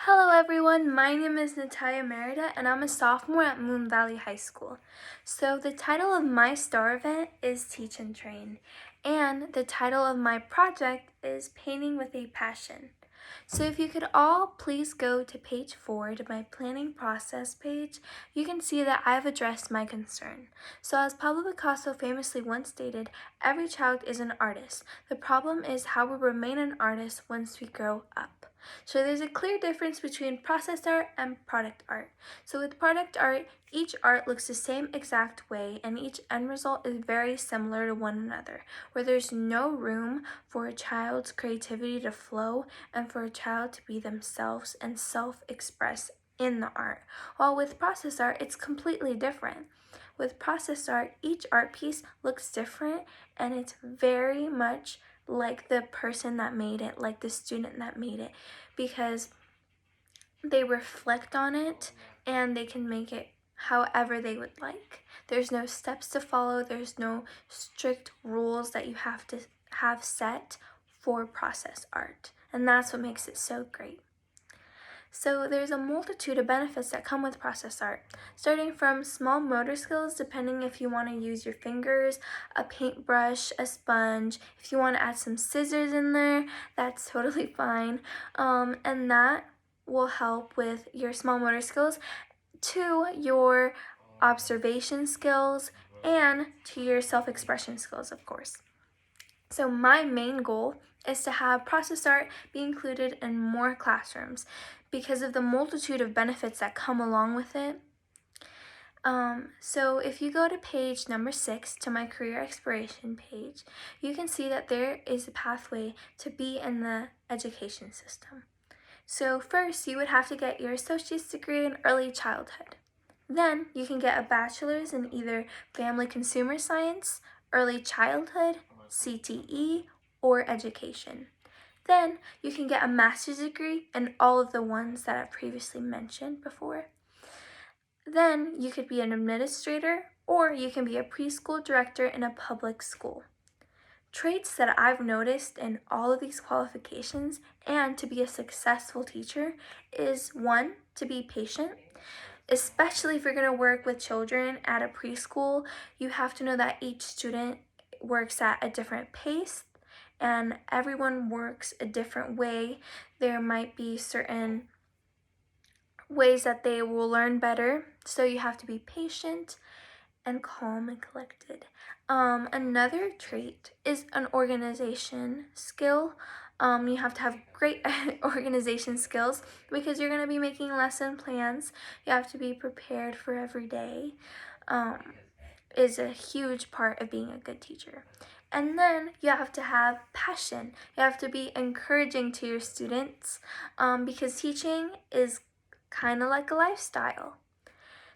Hello everyone, my name is Natalia Merida and I'm a sophomore at Moon Valley High School. So the title of my STAR event is Teach and Train, and the title of my project is Painting with a Passion. So if you could all please go to page 4 to my planning process page, you can see that I've addressed my concern. So as Pablo Picasso famously once stated, every child is an artist. The problem is how we remain an artist once we grow up. So there's a clear difference between process art and product art. So with product art, each art looks the same exact way and each end result is very similar to one another, where there's no room for a child's creativity to flow and for a child to be themselves and self-express in the art. While with process art, it's completely different. With process art, each art piece looks different and it's very much like the person that made it, like the student that made it, because they reflect on it and they can make it however they would like. There's no steps to follow, there's no strict rules that you have to have set for process art, and that's what makes it so great. So there's a multitude of benefits that come with process art, starting from small motor skills, depending if you want to use your fingers, a paintbrush, a sponge. If you want to add some scissors in there, that's totally fine. And that will help with your small motor skills, to your observation skills, and to your self-expression skills, of course. So my main goal is to have process art be included in more classrooms because of the multitude of benefits that come along with it. So if you go to page number 6 to my career exploration page, you can see that there is a pathway to be in the education system. So first, you would have to get your associate's degree in early childhood. Then you can get a bachelor's in either family consumer science, early childhood, CTE, or education. Then you can get a master's degree in all of the ones that I've previously mentioned before. Then you could be an administrator, or you can be a preschool director in a public school. Traits that I've noticed in all of these qualifications and to be a successful teacher is 1, to be patient. Especially if you're going to work with children at a preschool, you have to know that each student works at a different pace and everyone works a different way. There might be certain ways that they will learn better, so you have to be patient and calm and collected. Another trait is an organization skill. You have to have great organization skills because you're going to be making lesson plans. You have to be prepared for every day. Is a huge part of being a good teacher. And then you have to have passion. You have to be encouraging to your students because teaching is kind of like a lifestyle.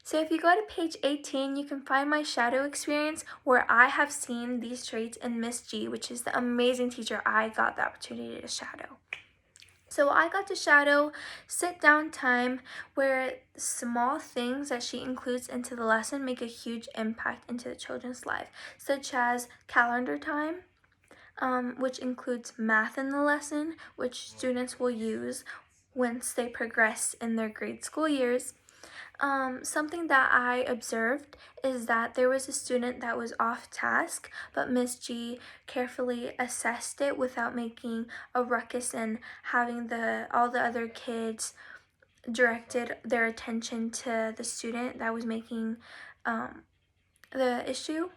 So if you go to page 18, you can find my shadow experience where I have seen these traits in Miss G, which is the amazing teacher I got the opportunity to shadow. So I got to shadow sit down time where small things that she includes into the lesson make a huge impact into the children's life, such as calendar time, which includes math in the lesson, which students will use once they progress in their grade school years. Something that I observed is that there was a student that was off task, but Miss G carefully assessed it without making a ruckus and having all the other kids directed their attention to the student that was making the issue.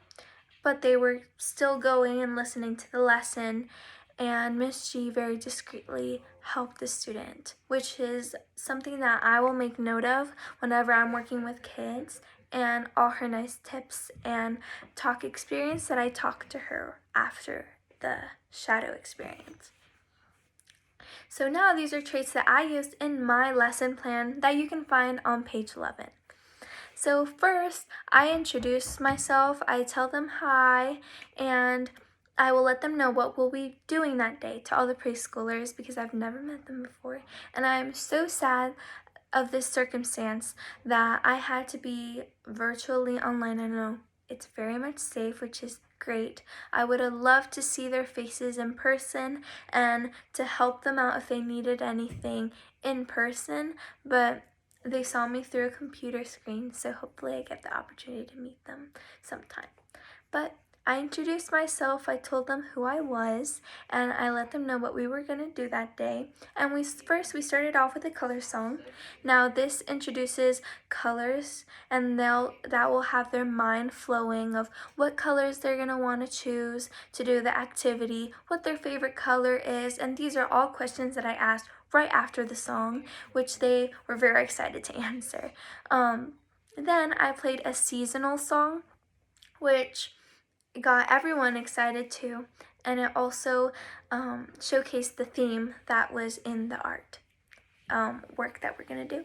But they were still going and listening to the lesson, and Miss G very discreetly helped the student, which is something that I will make note of whenever I'm working with kids, and all her nice tips and talk experience that I talked to her after the shadow experience. So now these are traits that I used in my lesson plan that you can find on page 11. So first, I introduce myself, I tell them hi, and I will let them know what we'll be doing that day to all the preschoolers because I've never met them before. And I'm so sad of this circumstance that I had to be virtually online. I know it's very much safe, which is great. I would have loved to see their faces in person and to help them out if they needed anything in person, but they saw me through a computer screen, so hopefully I get the opportunity to meet them sometime. But I introduced myself, I told them who I was, and I let them know what we were going to do that day. And we started off with a color song. Now this introduces colors, and that will have their mind flowing of what colors they're going to want to choose to do the activity, what their favorite color is, and these are all questions that I asked right after the song, which they were very excited to answer. Then I played a seasonal song, which got everyone excited too, and it also showcased the theme that was in the art work that we're gonna do.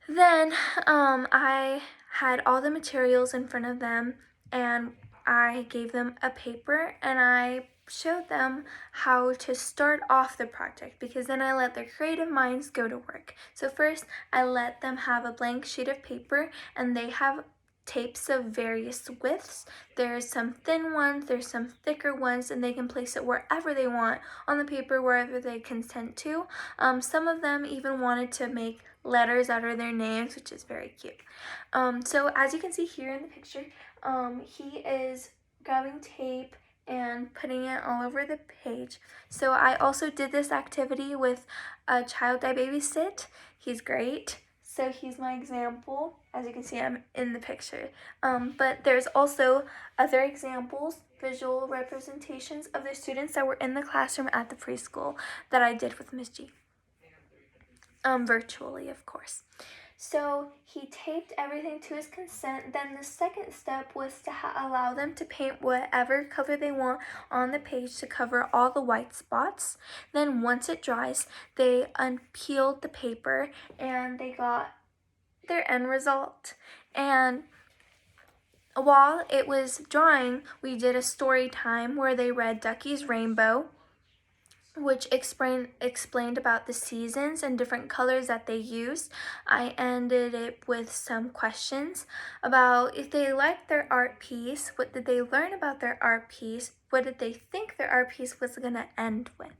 Then I had all the materials in front of them, and I gave them a paper, and I showed them how to start off the project, because then I let their creative minds go to work. So first I let them have a blank sheet of paper, and they have tapes of various widths. There's some thin ones, there's some thicker ones, and they can place it wherever they want on the paper, wherever they consent to. Some of them even wanted to make letters out of their names, which is very cute. So as you can see here in the picture, he is grabbing tape and putting it all over the page. So I also did this activity with a child I babysit. He's great. So he's my example. As you can see, I'm in the picture. But there's also other examples, visual representations of the students that were in the classroom at the preschool that I did with Ms. G. Virtually, of course. So he taped everything to his consent. Then the second step was to allow them to paint whatever color they want on the page to cover all the white spots. Then once it dries, they unpeeled the paper and they got their end result. And while it was drying, we did a story time where they read Ducky's Rainbow, which explained about the seasons and different colors that they used. I ended it with some questions about if they liked their art piece, what did they learn about their art piece, what did they think their art piece was going to end with,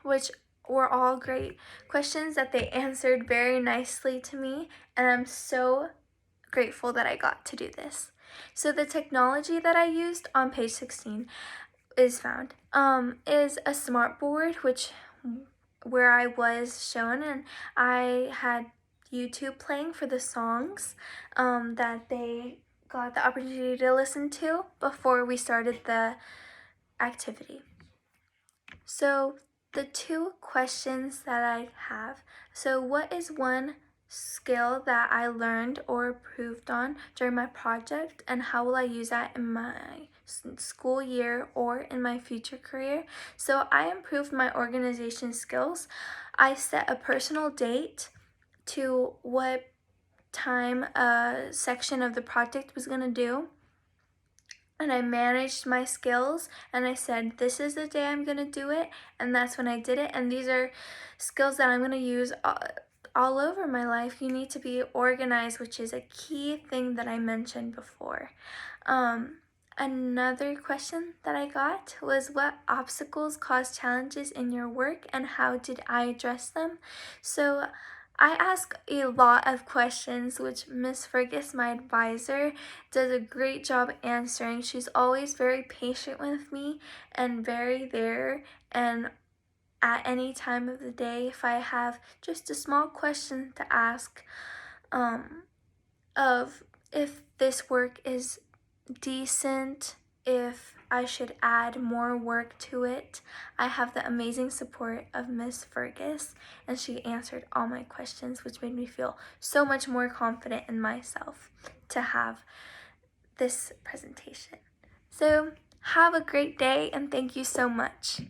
which were all great questions that they answered very nicely to me, and I'm so grateful that I got to do this. So the technology that I used on page 16 is found is a smart board, where I was shown, and I had YouTube playing for the songs that they got the opportunity to listen to before we started the activity. So the two questions that I have, so what is one skill that I learned or improved on during my project, and how will I use that in my school year or in my future career? So I improved my organization skills. I set a personal date to what time a section of the project was going to do, and I managed my skills, and I said, this is the day I'm going to do it, and that's when I did it. And these are skills that I'm going to use all over my life. You need to be organized, which is a key thing that I mentioned before. Another question that I got was, what obstacles cause challenges in your work, and how did I address them? So I ask a lot of questions, which Miss Fergus, my advisor, does a great job answering. She's always very patient with me and very there, and at any time of the day, if I have just a small question to ask of if this work is decent, if I should add more work to it, I have the amazing support of Miss Fergus, and she answered all my questions, which made me feel so much more confident in myself to have this presentation. So have a great day, and thank you so much.